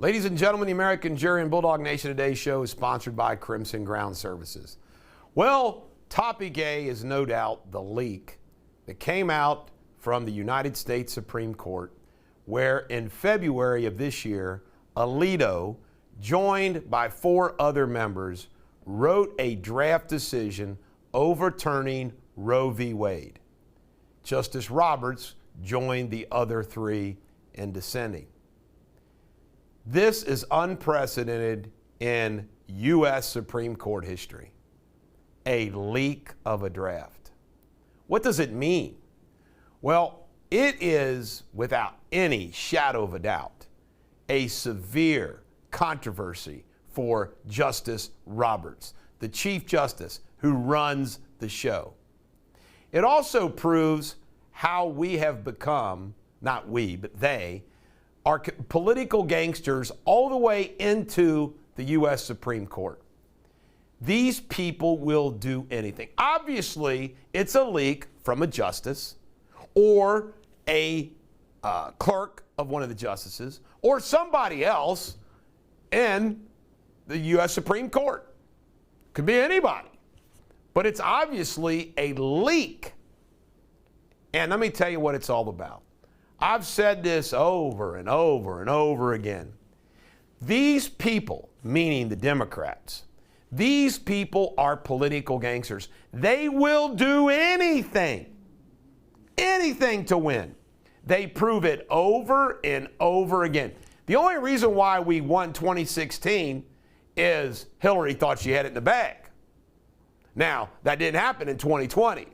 Ladies and gentlemen, the American Jury and Bulldog Nation Today's show is sponsored by Crimson Ground Services. Well, topic A is no doubt the leak that came out from the United States Supreme Court, where in February of this year, Alito, joined by 4 other members, wrote a draft decision overturning Roe v. Wade. Justice Roberts joined the other 3 in dissenting. This is unprecedented in U.S. Supreme Court history. A leak of a draft. What does it mean? Well, it is, without any shadow of a doubt, a severe controversy for Justice Roberts, the Chief Justice who runs the show. It also proves how we have become, not we, but they, are political gangsters all the way into the U.S. Supreme Court. These people will do anything. Obviously, it's a leak from a justice or a clerk of one of the justices or somebody else in the U.S. Supreme Court. Could be anybody. But it's obviously a leak. And let me tell you what it's all about. I've said this over and over and over again. These people, meaning the Democrats, these people are political gangsters. They will do anything to win. They prove it over and over again. The only reason why we won 2016 is Hillary thought she had it in the bag. Now, that didn't happen in 2020.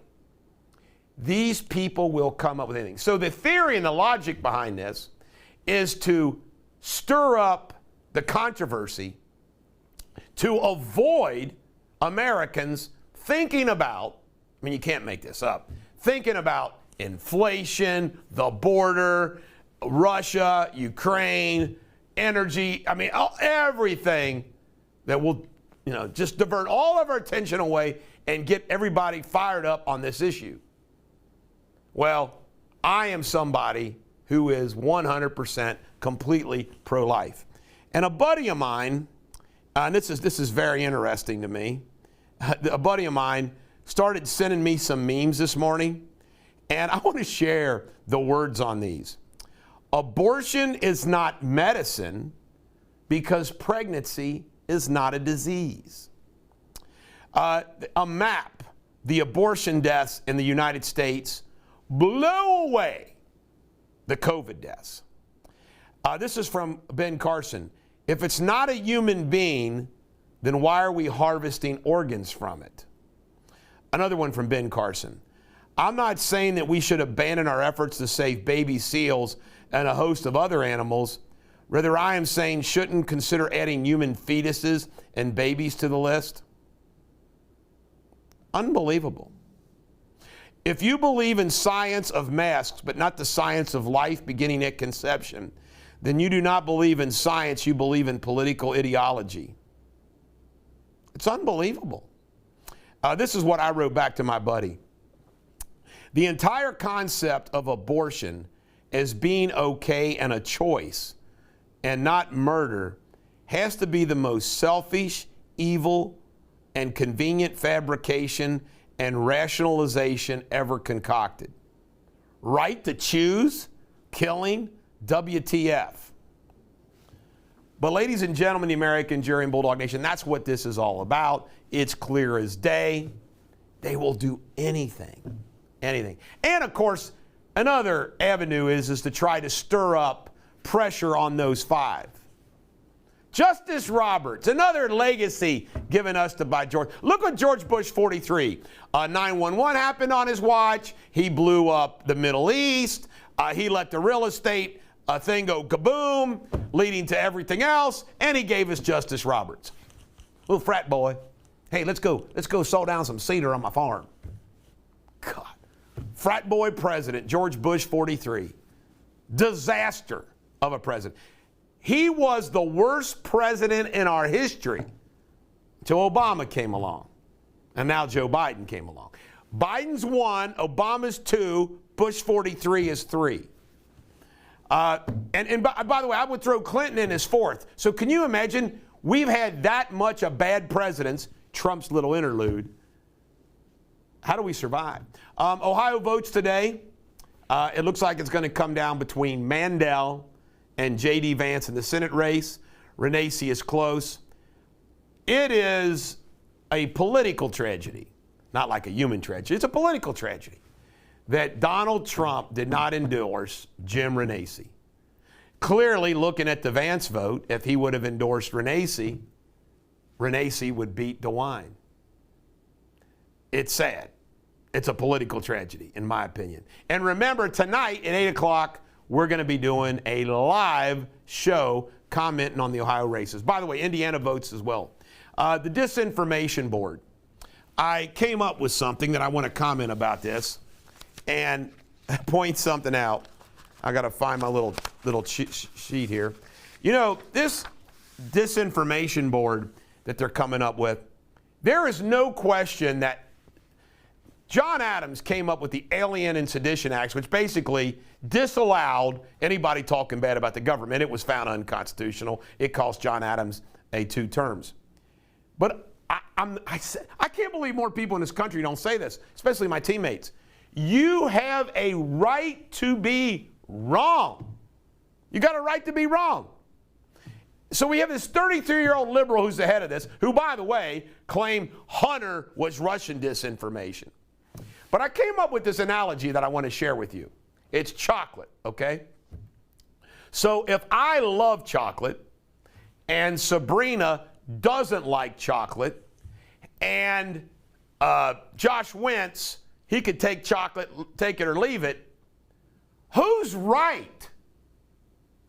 These people will come up with anything. So the theory and the logic behind this is to stir up the controversy to avoid Americans thinking about, I mean, you can't make this up, thinking about inflation, the border, Russia, Ukraine, energy, I mean, everything that will, just divert all of our attention away and get everybody fired up on this issue. Well, I am somebody who is 100% completely pro-life. And a buddy of mine, and this is very interesting to me, a buddy of mine started sending me some memes this morning, and I want to share the words on these. Abortion is not medicine because pregnancy is not a disease. A map, the abortion deaths in the United States blew away the COVID deaths. This is from Ben Carson. If it's not a human being, then why are we harvesting organs from it? Another one from Ben Carson. I'm not saying that we should abandon our efforts to save baby seals and a host of other animals. Rather, I am saying shouldn't consider adding human fetuses and babies to the list. Unbelievable. If you believe in science of masks, but not the science of life beginning at conception, then you do not believe in science, you believe in political ideology. It's unbelievable. This is what I wrote back to my buddy. The entire concept of abortion as being okay and a choice and not murder has to be the most selfish, evil, and convenient fabrication and rationalization ever concocted. Right to choose, killing, WTF. But ladies and gentlemen, the American Jury and Bulldog Nation, that's what this is all about. It's clear as day. They will do anything. And of course, another avenue is to try to stir up pressure on those 5. Justice Roberts, another legacy given us by George. Look what George Bush 43. 9/11 happened on his watch. He blew up the Middle East. He let the real estate thing go kaboom, leading to everything else. And he gave us Justice Roberts. Little frat boy. Hey, let's go saw down some cedar on my farm. God. Frat boy president, George Bush 43. Disaster of a president. He was the worst president in our history until Obama came along. And now Joe Biden came along. Biden's 1, Obama's 2, Bush 43 is 3. And by the way, I would throw Clinton in as fourth. So can you imagine? We've had that much of bad presidents, Trump's little interlude. How do we survive? Ohio votes today. It looks like it's going to come down between Mandel and J.D. Vance in the Senate race. Renacci is close. It is a political tragedy, not like a human tragedy. It's a political tragedy that Donald Trump did not endorse Jim Renacci. Clearly, looking at the Vance vote, if he would have endorsed Renacci, Renacci would beat DeWine. It's sad. It's a political tragedy, in my opinion. And remember, tonight at 8 o'clock, we're going to be doing a live show commenting on the Ohio races. By the way, Indiana votes as well. The Disinformation Board. I came up with something that I want to comment about this and point something out. I got to find my little sheet here. You know, this Disinformation Board that they're coming up with, there is no question that John Adams came up with the Alien and Sedition Acts, which basically disallowed anybody talking bad about the government. It was found unconstitutional. It cost John Adams 2 terms. But I can't believe more people in this country don't say this, especially my teammates. You have a right to be wrong. You got a right to be wrong. So we have this 33-year-old liberal who's the head of this, who, by the way, claimed Hunter was Russian disinformation. But I came up with this analogy that I want to share with you. It's chocolate, okay? So if I love chocolate and Sabrina doesn't like chocolate and Josh Wentz, he could take chocolate, take it or leave it, who's right?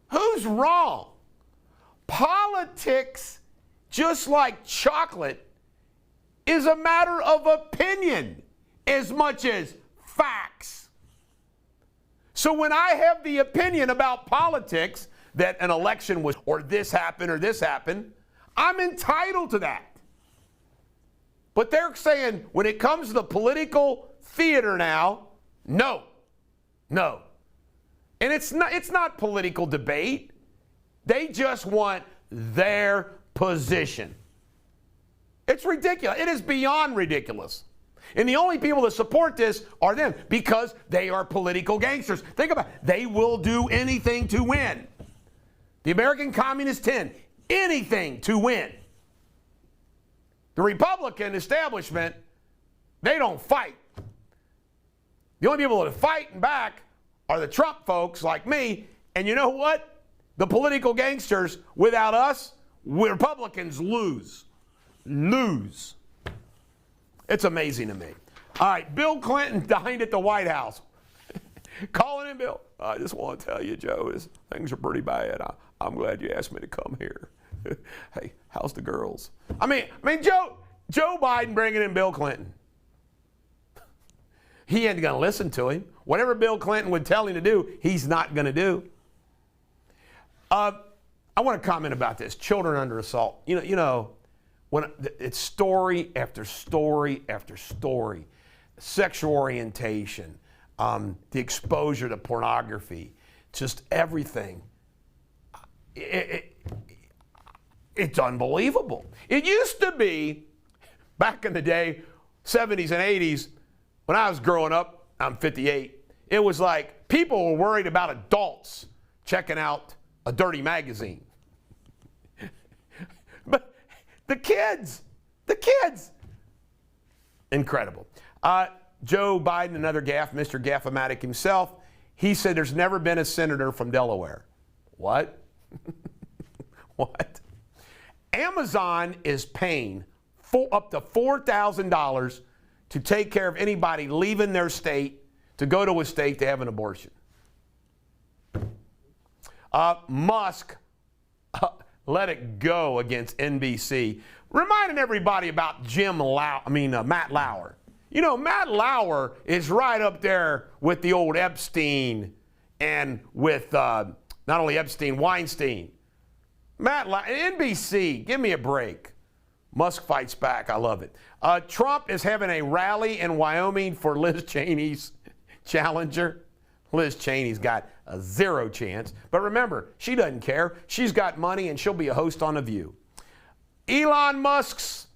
Who's wrong? Politics, just like chocolate, is a matter of opinion as much as facts. So when I have the opinion about politics that an election was, or this happened, I'm entitled to that. But they're saying when it comes to the political theater now, no. And it's not political debate. They just want their position. It's ridiculous. It is beyond ridiculous. And the only people that support this are them because they are political gangsters. Think about it. They will do anything to win. The American Communist 10, anything to win. The Republican establishment, they don't fight. The only people that are fighting back are the Trump folks like me. And you know what? The political gangsters, without us, Republicans lose. Lose. It's amazing to me. All right, Bill Clinton dined at the White House. Calling in, Bill. I just want to tell you, Joe, things are pretty bad. I'm glad you asked me to come here. Hey, how's the girls? I mean, Joe Biden bringing in Bill Clinton. He ain't going to listen to him. Whatever Bill Clinton would tell him to do, he's not going to do. I want to comment about this. Children under assault. You know, when it's story after story after story, sexual orientation, the exposure to pornography, just everything. It's unbelievable. It used to be, back in the day, 70s and 80s, when I was growing up, I'm 58, it was like people were worried about adults checking out a dirty magazine. But the kids, incredible. Joe Biden, another gaffe, Mr. Gaffematic himself, he said there's never been a senator from Delaware. What? What? Amazon is paying up to $4,000 to take care of anybody leaving their state to go to a state to have an abortion. Musk let it go against NBC, reminding everybody about Matt Lauer. You know, Matt Lauer is right up there with the old Epstein and with not only Epstein, Weinstein. NBC, give me a break. Musk fights back. I love it. Trump is having a rally in Wyoming for Liz Cheney's challenger. Liz Cheney's got a zero chance. But remember, she doesn't care. She's got money and she'll be a host on The View. Elon Musk's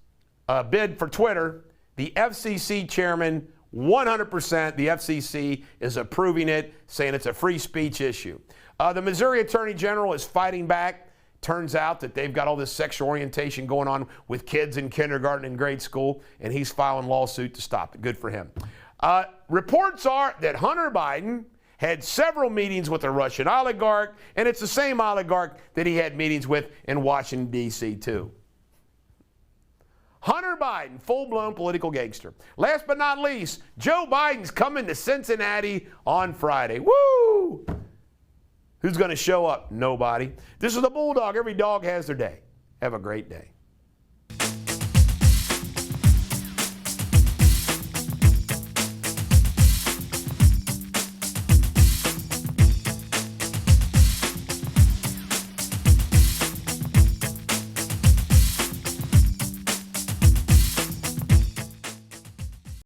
bid for Twitter, the FCC chairman, 100%, the FCC is approving it, saying it's a free speech issue. The Missouri Attorney General is fighting back. Turns out that they've got all this sexual orientation going on with kids in kindergarten and grade school, and he's filing lawsuit to stop it. Good for him. Reports are that Hunter Biden had several meetings with a Russian oligarch, and it's the same oligarch that he had meetings with in Washington, D.C., too. Hunter Biden, full-blown political gangster. Last but not least, Joe Biden's coming to Cincinnati on Friday. Woo! Who's going to show up? Nobody. This is the Bulldog. Every dog has their day. Have a great day.